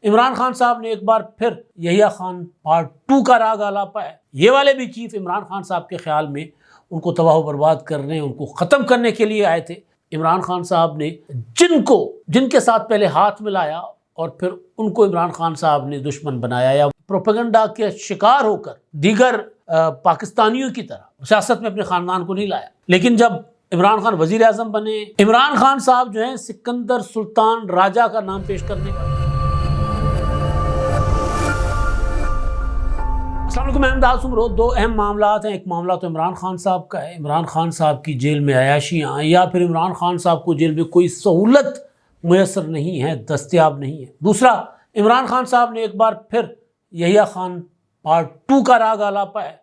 عمران خان صاحب نے ایک بار پھر یحییٰ خان پارٹ 2 کا راگ آلاپا ہے۔ یہ والے بھی چیف عمران خان صاحب کے خیال میں ان کو تباہ و برباد کرنے، ان کو ختم کرنے کے لیے آئے تھے۔ عمران خان صاحب نے جن کے ساتھ پہلے ہاتھ ملایا اور پھر ان کو عمران خان صاحب نے دشمن بنایا یا پروپیگنڈا کے شکار ہو کر دیگر پاکستانیوں کی طرح سیاست میں اپنے خاندان کو نہیں لایا۔ لیکن جب عمران خان وزیر اعظم بنے، عمران خان صاحب جو ہیں سکندر سلطان راجہ کا نام پیش کرنے کا۔ السلام علیکم، میں احمد سمرو۔ دو اہم معاملات ہیں، ایک معاملہ تو عمران خان صاحب کا ہے، عمران خان صاحب کی جیل میں عیاشیاں یا پھر عمران خان صاحب کو جیل میں کوئی سہولت میسر نہیں ہے، دستیاب نہیں ہے۔ دوسرا، عمران خان صاحب نے ایک بار پھر یحییٰ خان پارٹ 2 کا راگ آلاپا ہے۔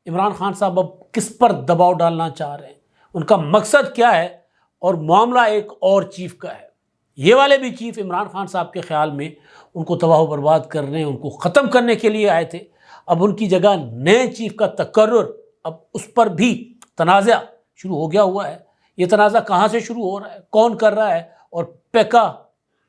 عمران خان صاحب اب کس پر دباؤ ڈالنا چاہ رہے ہیں، ان کا مقصد کیا ہے، اور معاملہ ایک اور چیف کا ہے۔ یہ والے بھی چیف عمران خان صاحب کے خیال میں ان کو تباہ و برباد کرنے، ان کو ختم کرنے کے لیے آئے تھے۔ اب ان کی جگہ نئے چیف کا تقرر، اب اس پر بھی تنازع شروع ہو گیا ہوا ہے۔ یہ تنازع کہاں سے شروع ہو رہا ہے، کون کر رہا ہے، اور پیکا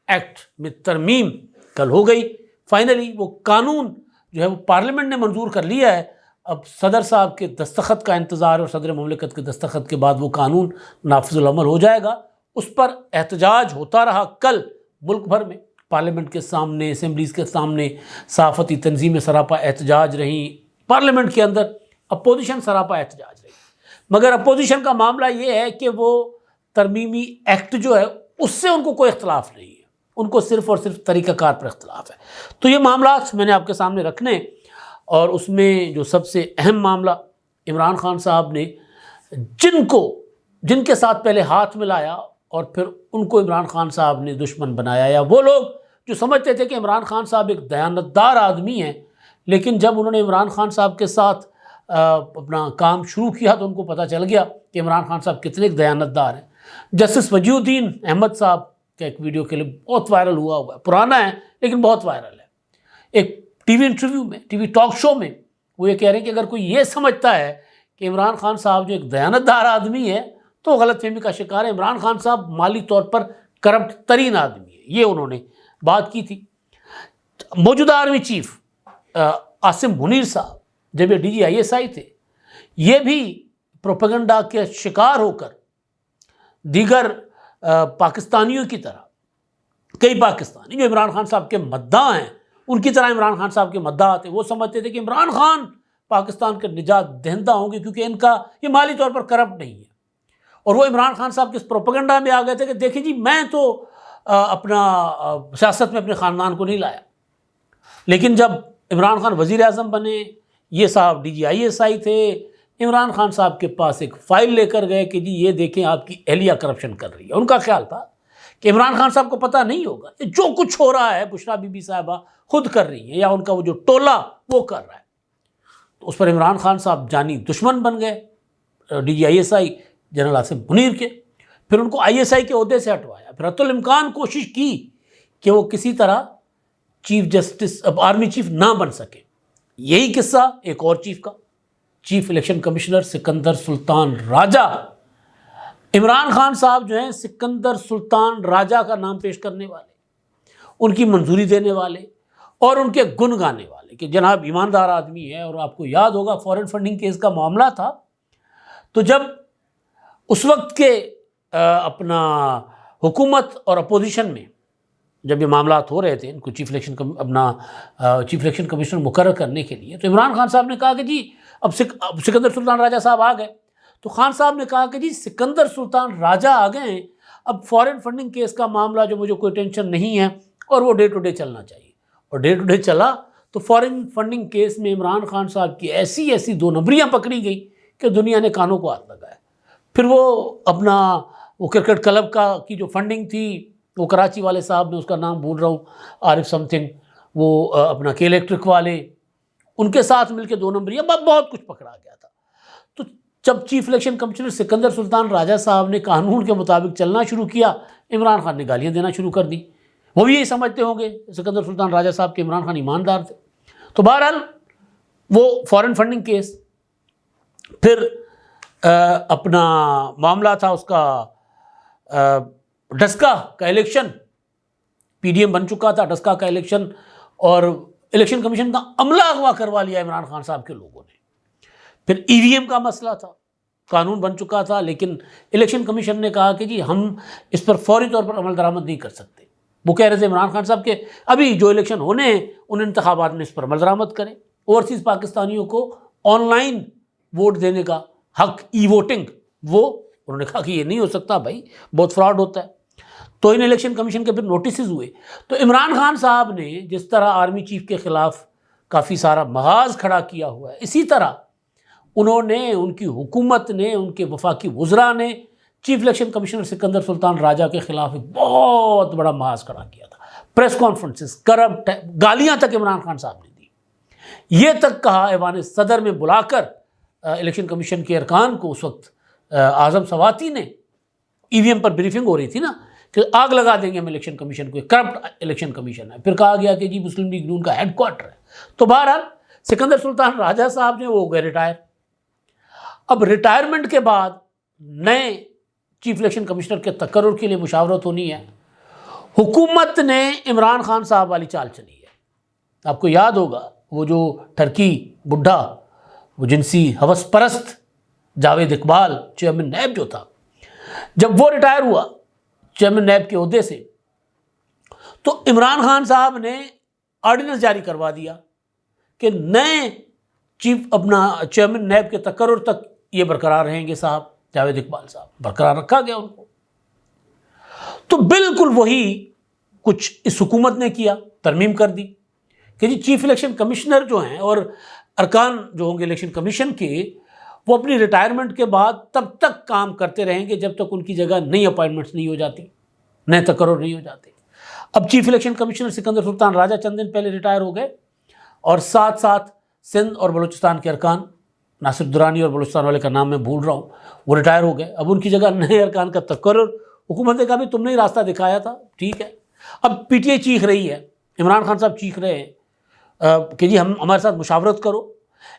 ایکٹ میں ترمیم کل ہو گئی۔ فائنلی وہ قانون جو ہے وہ پارلیمنٹ نے منظور کر لیا ہے۔ اب صدر صاحب کے دستخط کا انتظار، اور صدر مملکت کے دستخط کے بعد وہ قانون نافذ العمل ہو جائے گا۔ اس پر احتجاج ہوتا رہا کل ملک بھر میں، پارلیمنٹ کے سامنے، اسمبلیز کے سامنے صحافتی تنظیمیں سراپا احتجاج رہیں، پارلیمنٹ کے اندر اپوزیشن سراپا احتجاج رہی۔ مگر اپوزیشن کا معاملہ یہ ہے کہ وہ ترمیمی ایکٹ جو ہے اس سے ان کو کوئی اختلاف نہیں ہے، ان کو صرف اور صرف طریقہ کار پر اختلاف ہے۔ تو یہ معاملات میں نے آپ کے سامنے رکھنے، اور اس میں جو سب سے اہم معاملہ، عمران خان صاحب نے جن کے ساتھ پہلے ہاتھ ملایا اور پھر ان کو عمران خان صاحب نے دشمن بنایا، یا وہ لوگ جو سمجھتے تھے کہ عمران خان صاحب ایک دیانتدار آدمی ہیں، لیکن جب انہوں نے عمران خان صاحب کے ساتھ اپنا کام شروع کیا تو ان کو پتہ چل گیا کہ عمران خان صاحب کتنے دیانتدار ہیں۔ جسٹس وجیہ الدین احمد صاحب کا ایک ویڈیو کلپ بہت وائرل ہوا ہے، پرانا ہے لیکن بہت وائرل ہے۔ ایک ٹی وی انٹرویو میں، ٹی وی ٹاک شو میں وہ یہ کہہ رہے ہیں کہ اگر کوئی یہ سمجھتا ہے کہ عمران خان صاحب جو ایک دیانتدار آدمی ہے تو غلط فہمی کا شکار ہے۔ عمران خان صاحب مالی طور پر کرپٹ ترین آدمی ہے، یہ انہوں نے بات کی تھی۔ موجودہ آرمی چیف عاصم منیر صاحب جب یہ ڈی جی آئی ایس آئی تھے، یہ بھی پروپیگنڈا کے شکار ہو کر دیگر پاکستانیوں کی طرح، کئی پاکستانی جو عمران خان صاحب کے مداح ہیں ان کی طرح عمران خان صاحب کے مداح تھے، وہ سمجھتے تھے کہ عمران خان پاکستان کے نجات دہندہ ہوں گے کیونکہ ان کا یہ مالی طور پر کرپٹ نہیں ہے۔ اور وہ عمران خان صاحب کے اس پروپیگنڈا میں آ گئے تھے کہ دیکھیں جی، میں تو اپنا سیاست میں اپنے خاندان کو نہیں لایا۔ لیکن جب عمران خان وزیر اعظم بنے، یہ صاحب ڈی جی آئی ایس آئی تھے، عمران خان صاحب کے پاس ایک فائل لے کر گئے کہ جی یہ دیکھیں آپ کی اہلیہ کرپشن کر رہی ہے۔ ان کا خیال تھا کہ عمران خان صاحب کو پتہ نہیں ہوگا، یہ جو کچھ ہو رہا ہے بشریٰ بی بی صاحبہ خود کر رہی ہیں، یا ان کا وہ جو ٹولہ وہ کر رہا ہے۔ تو اس پر عمران خان صاحب جانی دشمن بن گئے D G I S I general Asim Munir کے۔ پھر ان کو آئی ایس آئی کے عہدے سے ہٹوایا، پھر حتی الامکان کوشش کی کہ وہ کسی طرح چیف جسٹس آرمی چیف نہ بن سکے۔ یہی قصہ ایک اور چیف کا، چیف الیکشن کمشنر سکندر سلطان راجہ۔ عمران خان صاحب جو ہیں سکندر سلطان راجہ کا نام پیش کرنے والے، ان کی منظوری دینے والے اور ان کے گن گانے والے کہ جناب ایماندار آدمی ہے۔ اور آپ کو یاد ہوگا فورن فنڈنگ کیس کا معاملہ تھا، تو جب اس وقت کے اپنا حکومت اور اپوزیشن میں جب یہ معاملات ہو رہے تھے ان کو چیف الیکشن کمشنر مقرر کرنے کے لیے، تو عمران خان صاحب نے کہا کہ جی اب سکندر سلطان راجہ صاحب آ گئے۔ تو خان صاحب نے کہا کہ جی سکندر سلطان راجہ آ گئے ہیں، اب فورن فنڈنگ کیس کا معاملہ جو مجھے کوئی ٹینشن نہیں ہے، اور وہ ڈے ٹو ڈے چلنا چاہیے۔ اور ڈے ٹو ڈے چلا تو فورن فنڈنگ کیس میں عمران خان صاحب کی ایسی دو نمبریاں پکڑی گئی کہ دنیا نے کانوں کو ہاتھ لگایا۔ پھر وہ کرکٹ کلب کی جو فنڈنگ تھی، وہ کراچی والے صاحب، میں اس کا نام بھول رہا ہوں، عارف سم تھنگ، وہ اپنا کے الیکٹرک والے، ان کے ساتھ مل کے دو نمبریاں، بہت کچھ پکڑا گیا تھا۔ تو جب چیف الیکشن کمشنر سکندر سلطان راجہ صاحب نے قانون کے مطابق چلنا شروع کیا، عمران خان نے گالیاں دینا شروع کر دی۔ وہ بھی یہی سمجھتے ہوں گے سکندر سلطان راجہ صاحب کہ عمران خان ایماندار تھے۔ تو بہرحال وہ فورن فنڈنگ کیس، پھر اپنا معاملہ تھا اس کا ڈسکا کا الیکشن، PDM بن چکا تھا، ڈسکا کا الیکشن اور الیکشن کمیشن کا عملہ اغوا کروا لیا عمران خان صاحب کے لوگوں نے. پھر EVM کا مسئلہ تھا، قانون بن چکا تھا لیکن الیکشن کمیشن نے کہا کہ جی ہم اس پر فوری طور پر عمل درآمد نہیں کر سکتے. وہ کہہ رہے تھے عمران خان صاحب کے ابھی جو الیکشن ہونے ہیں ان انتخابات میں اس پر عمل درآمد کریں. اوورسیز پاکستانیوں کو آن لائن ووٹ دینے کا حق، ای ووٹنگ، وہ انہوں نے کہا کہ یہ نہیں ہو سکتا بھائی، بہت فراڈ ہوتا ہے. تو ان الیکشن کمیشن کے پھر نوٹسز ہوئے. تو عمران خان صاحب نے جس طرح آرمی چیف کے خلاف کافی سارا محاذ کھڑا کیا ہوا ہے، اسی طرح انہوں نے، ان کی حکومت نے، ان کے وفاقی وزراء نے چیف الیکشن کمشنر سکندر سلطان راجہ کے خلاف ایک بہت بڑا محاذ کھڑا کیا تھا. پریس کانفرنسز، کرپٹ، گالیاں تک عمران خان صاحب نے دی. یہ تک کہا ایوان صدر میں بلا کر الیکشن کمیشن کے ارکان کو، اس وقت اعظم سواتی نے، EVM پر بریفنگ ہو رہی تھی نا، کہ آگ لگا دیں گے ہم الیکشن کمیشن کو، کرپٹ الیکشن کمیشن ہے. پھر کہا گیا کہ جی مسلم لیگ نون کا ہیڈ کوارٹر ہے. تو بہرحال سکندر سلطان راجہ صاحب نے وہ ہو گئے ریٹائر. اب ریٹائرمنٹ کے بعد نئے چیف الیکشن کمشنر کے تقرر کے لیے مشاورت ہونی ہے. حکومت نے عمران خان صاحب والی چال چلی ہے. آپ کو یاد ہوگا وہ جو ٹرکی بڈھا، وہ جنسی ہوس پرست جاوید اقبال چیئرمین نیب جو تھا، جب وہ ریٹائر ہوا چیئرمین نیب کے عہدے سے، تو عمران خان صاحب نے آرڈیننس جاری کروا دیا کہ نئے چیف اپنا چیئرمین نیب کے تقرر تک یہ برقرار رہیں گے صاحب، جاوید اقبال صاحب. برقرار رکھا گیا ان کو. تو بالکل وہی کچھ اس حکومت نے کیا، ترمیم کر دی کہ جی چیف الیکشن کمشنر جو ہیں اور ارکان جو ہوں گے الیکشن کمیشن کے، وہ اپنی ریٹائرمنٹ کے بعد تب تک کام کرتے رہیں گے جب تک ان کی جگہ نئی اپائنٹمنٹس نہیں ہو جاتی، نئے تقرر نہیں ہو جاتے. اب چیف الیکشن کمشنر سکندر سلطان راجہ چند دن پہلے ریٹائر ہو گئے، اور ساتھ ساتھ سندھ اور بلوچستان کے ارکان، ناصر درانی اور بلوچستان والے کا نام میں بھول رہا ہوں، وہ ریٹائر ہو گئے. اب ان کی جگہ نئے ارکان کا تقرر. حکومت نے کہا بھی تم نے ہی راستہ دکھایا تھا، ٹھیک ہے. اب PTI چیخ رہی ہے، عمران خان صاحب چیخ رہے ہیں کہ جی ہمارے ساتھ مشاورت کرو.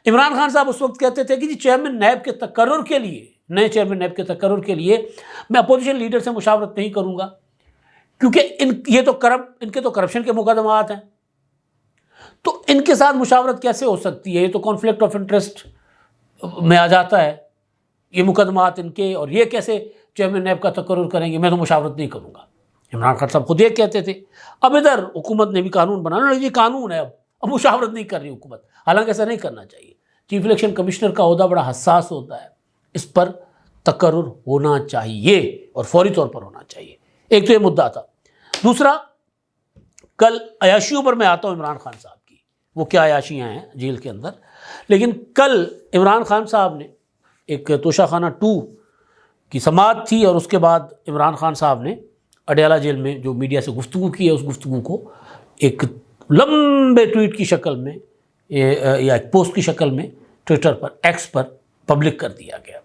عمران خان صاحب اس وقت کہتے تھے کہ جی چیئرمین نیب کے تقرر کے لیے، نئے چیئرمین نیب کے تقرر کے لیے میں اپوزیشن لیڈر سے مشاورت نہیں کروں گا، کیونکہ ان کے تو کرپشن کے مقدمات ہیں، تو ان کے ساتھ مشاورت کیسے ہو سکتی ہے؟ یہ تو کانفلکٹ آف انٹرسٹ میں آ جاتا ہے، یہ مقدمات ان کے، اور یہ کیسے چیئرمین نیب کا تقرر کریں گے؟ میں تو مشاورت نہیں کروں گا. عمران خان صاحب خود یہ کہتے تھے. اب ادھر حکومت نے بھی قانون بنانا، یہ قانون ہے، اب مشاورت نہیں کر رہی حکومت. حالانکہ ایسا نہیں کرنا چاہیے. چیف الیکشن کمشنر کا عہدہ بڑا حساس ہوتا ہے، اس پر تقرر ہونا چاہیے اور فوری طور پر ہونا چاہیے. ایک تو یہ مدعا تھا. دوسرا، کل عیاشیوں پر میں آتا ہوں عمران خان صاحب کی، وہ کیا عیاشیاں ہیں جیل کے اندر. لیکن کل عمران خان صاحب نے ایک توشہ خانہ 2 کی سماعت تھی، اور اس کے بعد عمران خان صاحب نے اڈیالہ جیل میں جو میڈیا سے گفتگو کی ہے، اس گفتگو کو ایک لمبے ٹویٹ کی شکل میں یا ایک پوسٹ کی شکل میں ٹویٹر پر، ایکس پر پبلک کر دیا گیا.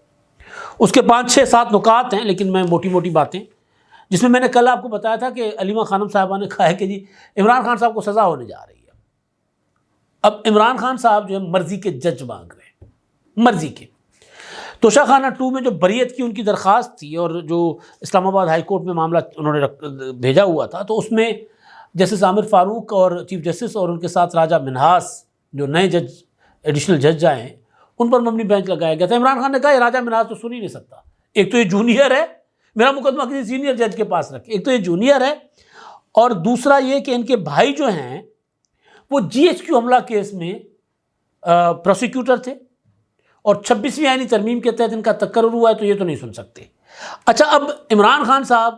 اس کے 5-6-7 نکات ہیں، لیکن میں موٹی موٹی باتیں، جس میں نے کل آپ کو بتایا تھا کہ علیمہ خانم صاحبہ نے کہا ہے کہ جی عمران خان صاحب کو سزا ہونے جا رہی ہے. اب عمران خان صاحب جو ہے مرضی کے جج مانگ رہے ہیں، مرضی کے. توشہ خانہ 2 میں جو بریت کی ان کی درخواست تھی، اور جو اسلام آباد ہائی کورٹ میں معاملہ انہوں نے بھیجا ہوا تھا، تو اس میں جسٹس عامر فاروق اور چیف جسٹس اور ان کے ساتھ راجہ منہاس جو نئے جج، ایڈیشنل جج آئے ہیں، ان پر مبنی بینچ لگایا گیا تھا. عمران خان نے کہا یہ راجہ منہاس تو سن ہی نہیں سکتا، ایک تو یہ جونیئر ہے، میرا مقدمہ کسی سینئر جج کے پاس رکھے، ایک تو یہ جونیئر ہے، اور دوسرا یہ کہ ان کے بھائی جو ہیں وہ GHQ حملہ کیس میں پروسیکیوٹر تھے، اور 26ویں آئینی ترمیم کے تحت ان کا تقرر ہوا ہے، تو یہ تو نہیں سن سکتے. اچھا، اب عمران خان صاحب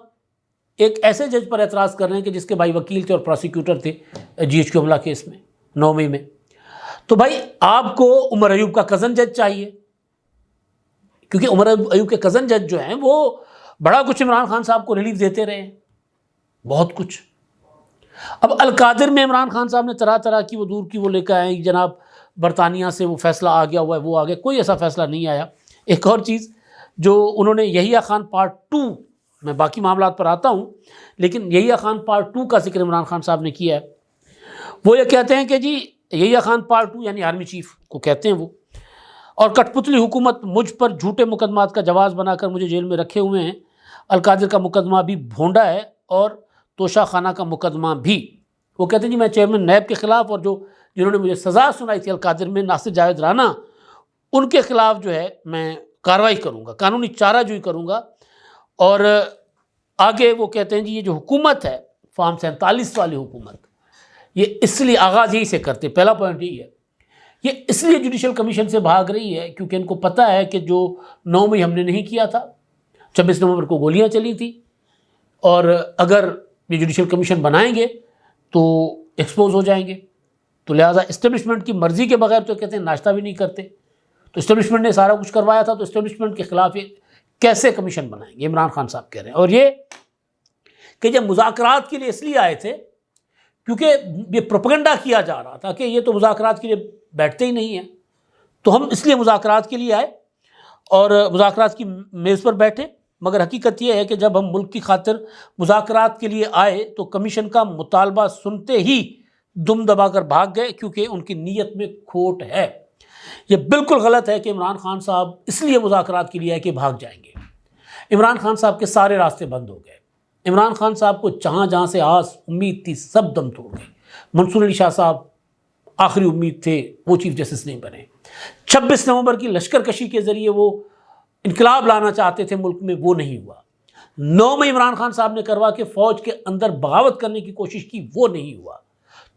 ایک ایسے جج پر اعتراض کر رہے ہیں کہ جس کے بھائی وکیل تھے اور پروسیکیوٹر تھے GHQ حملہ کیس میں 9 مئی میں. تو بھائی آپ کو عمر ایوب کا کزن جج چاہیے، کیونکہ عمر ایوب کے کزن جج جو ہیں وہ بڑا کچھ عمران خان صاحب کو ریلیف دیتے رہے ہیں، بہت کچھ. اب القادر میں عمران خان صاحب نے طرح طرح کی وہ دور کی وہ لے کے آئے، جناب برطانیہ سے وہ فیصلہ آ گیا ہوا ہے، وہ آ گیا. کوئی ایسا فیصلہ نہیں آیا. ایک اور چیز جو انہوں نے، یحییٰ خان پارٹ 2، میں باقی معاملات پر آتا ہوں، لیکن یحییٰ خان پارٹ 2 کا ذکر عمران خان صاحب نے کیا ہے. وہ یہ کہتے ہیں کہ جی یحییٰ خان پارٹ 2 یعنی آرمی چیف کو کہتے ہیں وہ، اور کٹ پتلی حکومت مجھ پر جھوٹے مقدمات کا جواز بنا کر مجھے جیل میں رکھے ہوئے ہیں. القادر کا مقدمہ بھی بھونڈا ہے، اور توشہ خانہ کا مقدمہ بھی، وہ کہتے ہیں جی میں چیئرمین نیب کے خلاف اور جنہوں نے مجھے سزا سنائی تھی القادر میں ناصر جاوید رانا، ان کے خلاف جو ہے میں کارروائی کروں گا، قانونی چارہ جوئی کروں گا۔ اور آگے وہ کہتے ہیں جی یہ جو حکومت ہے فارم 47 والی حکومت، یہ اس لیے آغاز یہی سے کرتے، پہلا پوائنٹ یہی ہے، یہ اس لیے جوڈیشل کمیشن سے بھاگ رہی ہے کیونکہ ان کو پتہ ہے کہ جو 9 مئی ہم نے نہیں کیا تھا، 26 نومبر کو گولیاں چلی تھیں، اور اگر یہ جوڈیشل کمیشن بنائیں گے تو ایکسپوز ہو جائیں گے، تو لہٰذا اسٹیبلشمنٹ کی مرضی کے بغیر تو کہتے ہیں ناشتہ بھی نہیں کرتے، تو اسٹیبلشمنٹ نے سارا کچھ کروایا تھا، تو اسٹیبلشمنٹ کے خلاف یہ کیسے کمیشن بنائیں گے؟ عمران خان صاحب کہہ رہے ہیں۔ اور یہ کہ جب مذاکرات کے لیے اس لیے آئے تھے کیونکہ یہ پروپیگنڈا کیا جا رہا تھا کہ یہ تو مذاکرات کے لیے بیٹھتے ہی نہیں ہیں، تو ہم اس لیے مذاکرات کے لیے آئے اور مذاکرات کی میز پر بیٹھے، مگر حقیقت یہ ہے کہ جب ہم ملک کی خاطر مذاکرات کے لیے آئے تو کمیشن کا مطالبہ سنتے ہی دم دبا کر بھاگ گئے کیونکہ ان کی نیت میں کھوٹ ہے۔ یہ بالکل غلط ہے کہ عمران خان صاحب اس لیے مذاکرات کے لیے آئے کہ بھاگ جائیں گے۔ عمران خان صاحب کے سارے راستے بند ہو گئے، عمران خان صاحب کو جہاں سے آس امید تھی سب دم توڑ گئے۔ منصور علی شاہ صاحب آخری امید تھے، وہ چیف جسٹس نہیں بنے۔ 26 نومبر کی لشکر کشی کے ذریعے وہ انقلاب لانا چاہتے تھے ملک میں، وہ نہیں ہوا۔ 9 مئی عمران خان صاحب نے کروا کے فوج کے اندر بغاوت کرنے کی کوشش کی، وہ نہیں ہوا۔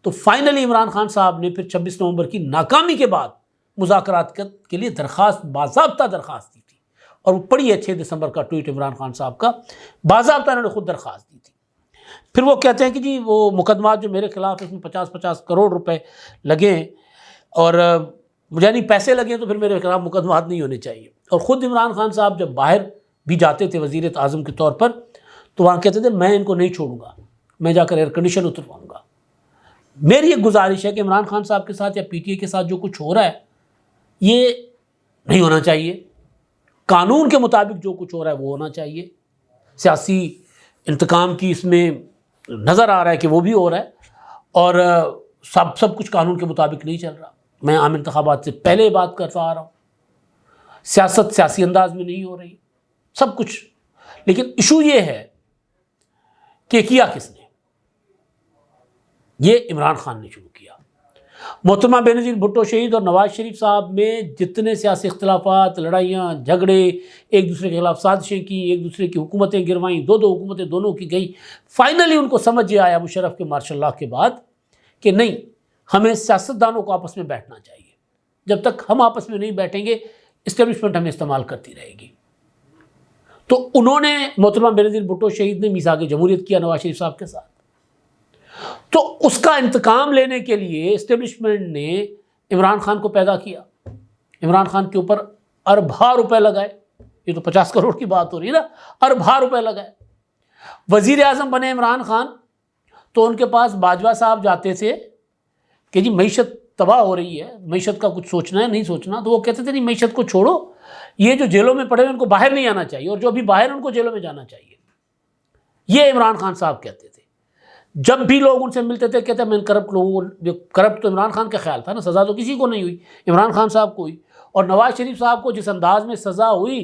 تو فائنلی عمران خان صاحب نے پھر 26 نومبر کی ناکامی کے بعد مذاکرات کے لیے درخواست، باضابطہ درخواست دی تھی، اور وہ پڑھی ہے 6 دسمبر کا ٹویٹ عمران خان صاحب کا، باضابطہ انہوں نے خود درخواست دی تھی۔ پھر وہ کہتے ہیں کہ جی وہ مقدمات جو میرے خلاف اس میں 50 کروڑ روپے لگے ہیں، اور یعنی پیسے لگے تو پھر میرے خلاف مقدمات نہیں ہونے چاہیے۔ اور خود عمران خان صاحب جب باہر بھی جاتے تھے وزیر اعظم کے طور پر تو وہاں کہتے تھے میں ان کو نہیں چھوڑوں گا، میں جا کر ایئر کنڈیشن اترواؤں گا۔ میری ایک گزارش ہے کہ عمران خان صاحب کے ساتھ یا پی ٹی اے کے ساتھ جو کچھ ہو رہا ہے یہ نہیں ہونا چاہیے، قانون کے مطابق جو کچھ ہو رہا ہے وہ ہونا چاہیے۔ سیاسی انتقام کی اس میں نظر آ رہا ہے کہ وہ بھی ہو رہا ہے، اور سب کچھ قانون کے مطابق نہیں چل رہا۔ میں عام انتخابات سے پہلے بات کرتا آ رہا ہوں، سیاست سیاسی انداز میں نہیں ہو رہی سب کچھ، لیکن ایشو یہ ہے کہ کیا کس نے؟ یہ عمران خان نے شروع کیا۔ محترمہ بینظیر بھٹو شہید اور نواز شریف صاحب میں جتنے سیاسی اختلافات، لڑائیاں، جھگڑے، ایک دوسرے کے خلاف سازشیں کی، ایک دوسرے کی حکومتیں گروائیں، دو حکومتیں دونوں کی گئی، فائنلی ان کو سمجھ یہ آیا مشرف کے مارشل لاء کے بعد کہ نہیں، ہمیں سیاستدانوں کو آپس میں بیٹھنا چاہیے۔ جب تک ہم آپس میں نہیں بیٹھیں گے اسٹیبلشمنٹ ہمیں استعمال کرتی رہے گی۔ تو انہوں نے محترمہ بینظیر بھٹو شہید نے میثاق جمہوریت کیا نواز شریف صاحب کے ساتھ، تو اس کا انتقام لینے کے لیے اسٹیبلشمنٹ نے عمران خان کو پیدا کیا، عمران خان کے اوپر ارباں روپے لگائے، یہ تو 50 کروڑ کی بات ہو رہی ہے نا، ارباں روپے لگائے۔ وزیر اعظم بنے عمران خان تو ان کے پاس باجوہ صاحب جاتے تھے کہ جی معیشت تباہ ہو رہی ہے، معیشت کا کچھ سوچنا ہے نہیں سوچنا، تو وہ کہتے تھے نہیں معیشت کو چھوڑو، یہ جو جیلوں میں پڑے ہیں ان کو باہر نہیں آنا چاہیے، اور جو ابھی باہر ان کو جیلوں میں جانا چاہیے۔ یہ عمران خان صاحب کہتے تھے۔ جب بھی لوگ ان سے ملتے تھے کہتے ہیں میں کرپٹ لوگوں، جو کرپٹ تو عمران خان کا خیال تھا نا، سزا تو کسی کو نہیں ہوئی، عمران خان صاحب کو ہوئی، اور نواز شریف صاحب کو جس انداز میں سزا ہوئی،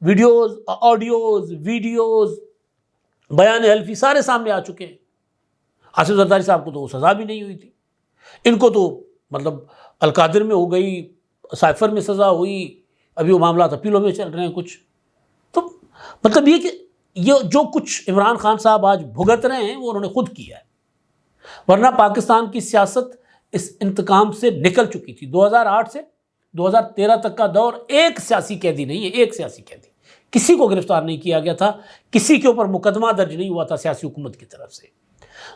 ویڈیوز، آڈیوز، ویڈیوز، بیان حلفی سارے سامنے آ چکے ہیں۔ آصف زرداری صاحب کو تو وہ سزا بھی نہیں ہوئی تھی، ان کو تو مطلب القادر میں ہو گئی، سائفر میں سزا ہوئی، ابھی وہ معاملات اپیلوں میں چل رہے ہیں کچھ۔ تو مطلب یہ کہ یہ جو کچھ عمران خان صاحب آج بھگت رہے ہیں وہ انہوں نے خود کیا ہے، ورنہ پاکستان کی سیاست اس انتقام سے نکل چکی تھی۔ 2008 سے 2013 تک کا دور ایک سیاسی قیدی نہیں ہے، ایک سیاسی قیدی کسی کو گرفتار نہیں کیا گیا تھا، کسی کے اوپر مقدمہ درج نہیں ہوا تھا سیاسی حکومت کی طرف سے۔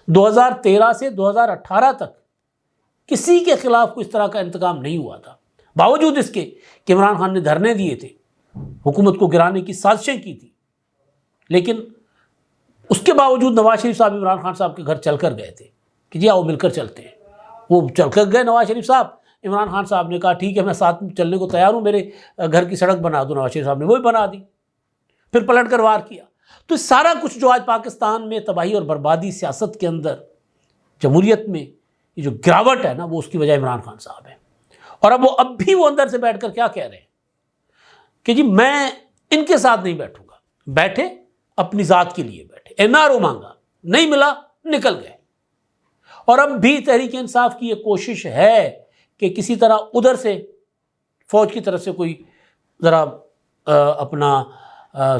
2013 سے 2018 تک کسی کے خلاف کوئی اس طرح کا انتقام نہیں ہوا تھا، باوجود اس کے کہ عمران خان نے دھرنے دیے تھے، حکومت کو گرانے کی سازشیں کی تھی، لیکن اس کے باوجود نواز شریف صاحب عمران خان صاحب کے گھر چل کر گئے تھے کہ جی آؤ مل کر چلتے ہیں۔ وہ چل کر گئے نواز شریف صاحب، عمران خان صاحب نے کہا ٹھیک ہے میں ساتھ چلنے کو تیار ہوں، میرے گھر کی سڑک بنا دو، نواز شریف صاحب نے وہی بنا دی، پھر پلٹ کر وار کیا۔ تو سارا کچھ جو آج پاکستان میں تباہی اور بربادی سیاست کے اندر، جمہوریت میں یہ جو گراوٹ ہے نا، وہ اس کی وجہ عمران خان صاحب ہے۔ اور اب بھی وہ اندر سے بیٹھ کر کیا کہہ رہے ہیں کہ جی میں ان کے ساتھ نہیں بیٹھوں گا، بیٹھے اپنی ذات کے لیے بیٹھے، این آر او مانگا، نہیں ملا نکل گئے. اور اب بھی تحریک انصاف کی یہ کوشش ہے کہ کسی طرح ادھر سے فوج کی طرف سے کوئی ذرا اپنا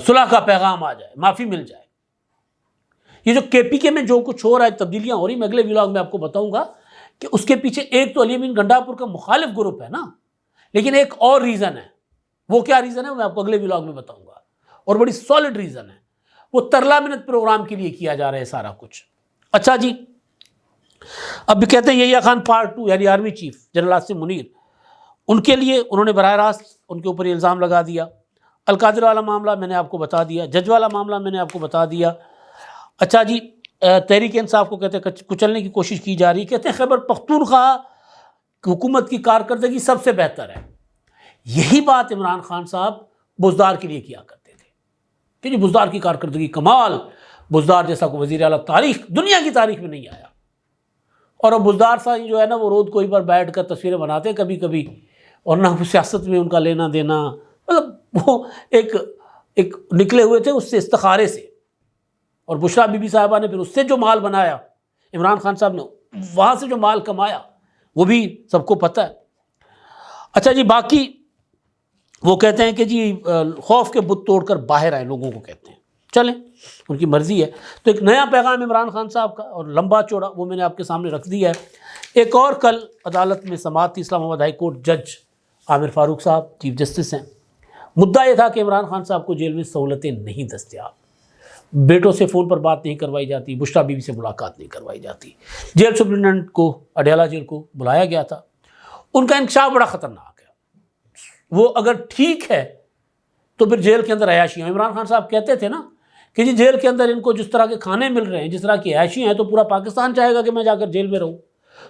صلح کا پیغام آ جائے, معافی مل جائے. یہ جو کے پی کے میں جو کچھ ہو رہا ہے, تبدیلیاں ہو رہی, میں اگلے ولاگ میں آپ کو بتاؤں گا کہ اس کے پیچھے ایک تو علی امین گنڈاپور کا مخالف گروپ ہے نا, لیکن ایک اور ریزن ہے. وہ کیا ریزن ہے, میں آپ کو اگلے ولاگ میں بتاؤں گا, اور بڑی سالڈ ریزن ہے. وہ ترلا منت پروگرام کے لیے کیا جا رہا ہے سارا کچھ. اچھا جی, اب بھی کہتے ہیں یحییٰ خان پارٹ 2 یعنی army chief general Asim Munir, ان کے لیے انہوں نے براہ راست ان کے اوپر یہ الزام لگا دیا. القادر والا معاملہ میں نے آپ کو بتا دیا, جج والا معاملہ میں نے آپ کو بتا دیا. اچھا جی, تحریک انصاف کو کہتے ہیں کچلنے کی کوشش کی جا رہی ہے. کہتے ہیں خیبر پختونخوا حکومت کی کارکردگی سب سے بہتر ہے. یہی بات عمران خان صاحب بزدار کے لیے کیا کرتے تھے کہ جی بزدار کی کارکردگی کمال, بزدار جیسا کوئی وزیر اعلیٰ تاریخ دنیا کی تاریخ میں نہیں آیا. اور اب بزدار صاحب جو ہے نا, وہ روز کوئی بار بیٹھ کر تصویریں بناتے ہیں کبھی کبھی, اور نہ سیاست میں ان کا لینا دینا, مطلب وہ ایک نکلے ہوئے تھے اس سے استخارے سے. اور بشرا بی بی صاحبہ نے پھر اس سے جو مال بنایا, عمران خان صاحب نے وہاں سے جو مال کمایا, وہ بھی سب کو پتہ ہے. اچھا جی, باقی وہ کہتے ہیں کہ جی خوف کے بت توڑ کر باہر آئے لوگوں کو کہتے ہیں. چلیں, ان کی مرضی ہے. تو ایک نیا پیغام عمران خان صاحب کا, اور لمبا چوڑا, وہ میں نے آپ کے سامنے رکھ دیا ہے. ایک اور کل عدالت میں سماعت تھی. اسلام آباد ہائی کورٹ جج عامر فاروق صاحب چیف جسٹس ہیں. مدعا یہ تھا کہ عمران خان صاحب کو جیل میں سہولتیں نہیں دستیاب, بیٹوں سے فون پر بات نہیں کروائی جاتی, بشرا بیوی سے ملاقات نہیں کروائی جاتی. جیل سپرنٹنڈنٹ کو اڈیالہ جیل کو بلایا گیا تھا. ان کا انکشاف بڑا خطرناک ہے. وہ اگر ٹھیک ہے تو پھر جیل کے اندر عیاشیاں, عمران خان صاحب کہتے تھے نا کہ جی جیل کے اندر ان کو جس طرح کے کھانے مل رہے ہیں, جس طرح کی عیاشیاں ہیں, تو پورا پاکستان چاہے گا کہ میں جا کر جیل میں رہوں.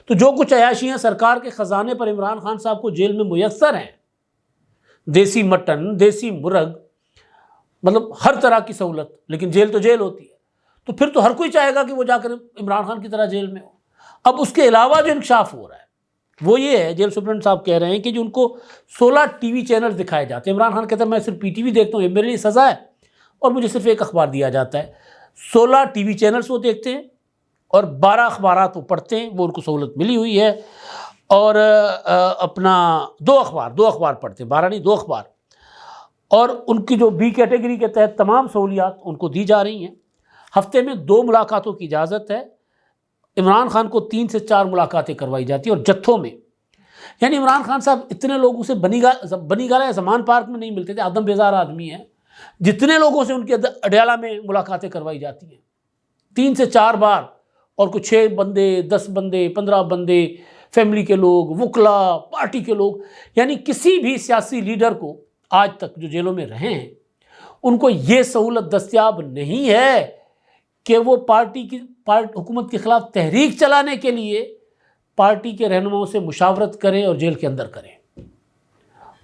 تو جو کچھ عیاشیاں سرکار کے خزانے پر عمران خان صاحب کو جیل میں میسر ہیں, دیسی مٹن, دیسی مرغ, مطلب ہر طرح کی سہولت, لیکن جیل تو جیل ہوتی ہے. تو پھر تو ہر کوئی چاہے گا کہ وہ جا کر عمران خان کی طرح جیل میں ہو. اب اس کے علاوہ جو انکشاف ہو رہا ہے وہ یہ ہے, جیل سپرنٹ صاحب کہہ رہے ہیں کہ جو ان کو 16 ٹی وی چینل دکھائے جاتے ہیں. عمران خان کہتا ہے میں صرف پی ٹی وی دیکھتا ہوں, یہ میرے لیے سزا ہے, اور مجھے صرف ایک اخبار دیا جاتا ہے. 16 ٹی وی چینلز وہ دیکھتے ہیں اور 12 اخبارات وہ پڑھتے ہیں, وہ ان کو سہولت ملی ہوئی ہے. اور اپنا 2 اخبار پڑھتے ہیں, 12 نہیں 2 اخبار. اور ان کی جو بی کیٹیگری کے تحت تمام سہولیات ان کو دی جا رہی ہیں. ہفتے میں 2 ملاقاتوں کی اجازت ہے. عمران خان کو 3 سے 4 ملاقاتیں کروائی جاتی ہیں, اور جتھوں میں. یعنی عمران خان صاحب اتنے لوگوں سے بنی گالہ یا زمان پارک میں نہیں ملتے تھے, آدم بیزار آدمی ہیں, جتنے لوگوں سے ان کے اڈیالہ میں ملاقاتیں کروائی جاتی ہیں 3 سے 4 بار. اور کچھ 6 بندے, 10 بندے, 15 بندے, فیملی کے لوگ, وکلا, پارٹی کے لوگ. یعنی کسی بھی سیاسی لیڈر کو آج تک جو جیلوں میں رہے ہیں ان کو یہ سہولت دستیاب نہیں ہے کہ وہ حکومت کے خلاف تحریک چلانے کے لیے پارٹی کے رہنماؤں سے مشاورت کریں اور جیل کے اندر کریں.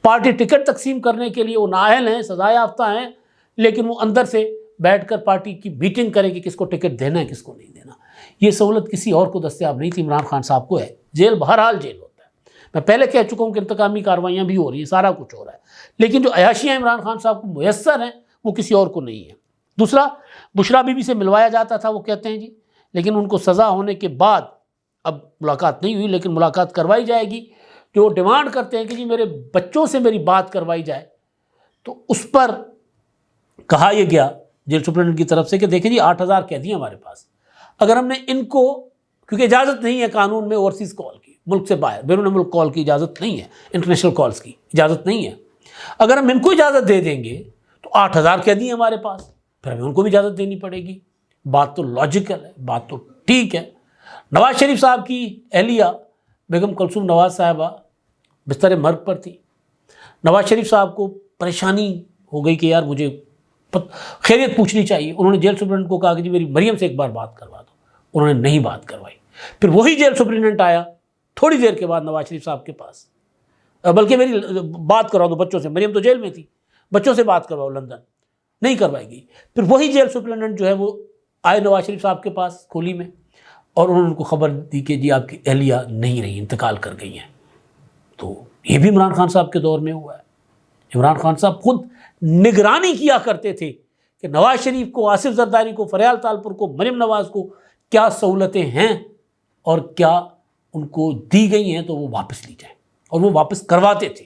پارٹی ٹکٹ تقسیم کرنے کے لیے وہ نااہل ہیں, سزا یافتہ ہیں, لیکن وہ اندر سے بیٹھ کر پارٹی کی میٹنگ کریں کہ کس کو ٹکٹ دینا ہے, کس کو نہیں دینا. یہ سہولت کسی اور کو دستیاب نہیں تھی, عمران خان صاحب کو ہے. جیل بہرحال جیل ہوتا ہے, میں پہلے کہہ چکا ہوں کہ انتقامی کاروائیاں بھی ہو رہی ہیں, سارا کچھ ہو رہا ہے, لیکن جو عیاشیاں عمران خان صاحب کو میسر ہیں وہ کسی اور کو نہیں ہیں. دوسرا, بشرا بیوی سے ملوایا جاتا تھا, وہ کہتے ہیں جی, لیکن ان کو سزا ہونے کے بعد اب ملاقات نہیں ہوئی, لیکن ملاقات کروائی جائے گی. جو ڈیمانڈ کرتے ہیں کہ جی میرے بچوں سے میری بات کروائی جائے, تو اس پر کہا یہ گیا جیل سپرنٹنڈنٹ کی طرف سے کہ دیکھیں جی 8000 قیدی ہیں ہمارے پاس, اگر ہم نے ان کو, کیونکہ اجازت نہیں ہے قانون میں اوورسیز کال کی, ملک سے باہر بیرون ملک کال کی اجازت نہیں ہے, انٹرنیشنل کالز کی اجازت نہیں ہے, اگر ہم ان کو اجازت دے دیں گے تو 8000 قیدی ہیں ہمارے پاس, پھر ہمیں ان کو بھی اجازت دینی پڑے گی. بات تو لاجیکل ہے, بات تو ٹھیک ہے. نواز شریف صاحب کی اہلیہ بیگم کلثوم نواز صاحبہ بستر مرگ پر تھی. نواز شریف صاحب کو پریشانی ہو گئی کہ یار مجھے خیریت پوچھنی چاہیے. انہوں نے جیل سپرنٹنڈنٹ کو کہا کہ جی میری مریم سے ایک بار بات کروا دو, انہوں نے نہیں بات کروائی. پھر وہی جیل سپرنٹنڈنٹ آیا تھوڑی دیر کے بعد نواز شریف صاحب کے پاس, بلکہ میری بات کروا دو بچوں سے, مریم تو جیل میں تھی, بچوں سے بات کرواؤ لندن, نہیں کروائی گئی. پھر وہی جیل سپرنٹنڈنٹ جو ہے وہ آئے نواز شریف صاحب کے پاس کھولی میں, اور انہوں نے ان کو خبر دی کہ جی آپ کی اہلیہ نہیں رہی, انتقال کر گئی ہیں. تو یہ بھی عمران خان صاحب کے دور میں ہوا ہے. عمران خان صاحب خود نگرانی کیا کرتے تھے کہ کہ نواز شریف کو، آصف زرداری کو، فریال تالپور کو، مریم نواز کو کیا سہولتیں ہیں اور کیا ان کو دی گئی ہیں تو وہ واپس لی جائیں، اور وہ واپس کرواتے تھے۔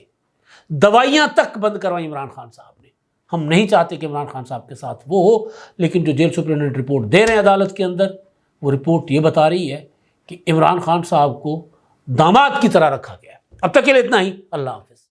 دوائیاں تک بند کروائیں عمران خان صاحب نے۔ ہم نہیں چاہتے کہ عمران خان صاحب کے ساتھ وہ ہو، لیکن جو جیل سپرنٹنڈنٹ رپورٹ دے رہے ہیں عدالت کے اندر، وہ رپورٹ یہ بتا رہی ہے کہ عمران خان صاحب کو داماد کی طرح رکھا گیا ہے۔ اب تک کے لیے اتنا ہی، اللہ حافظ۔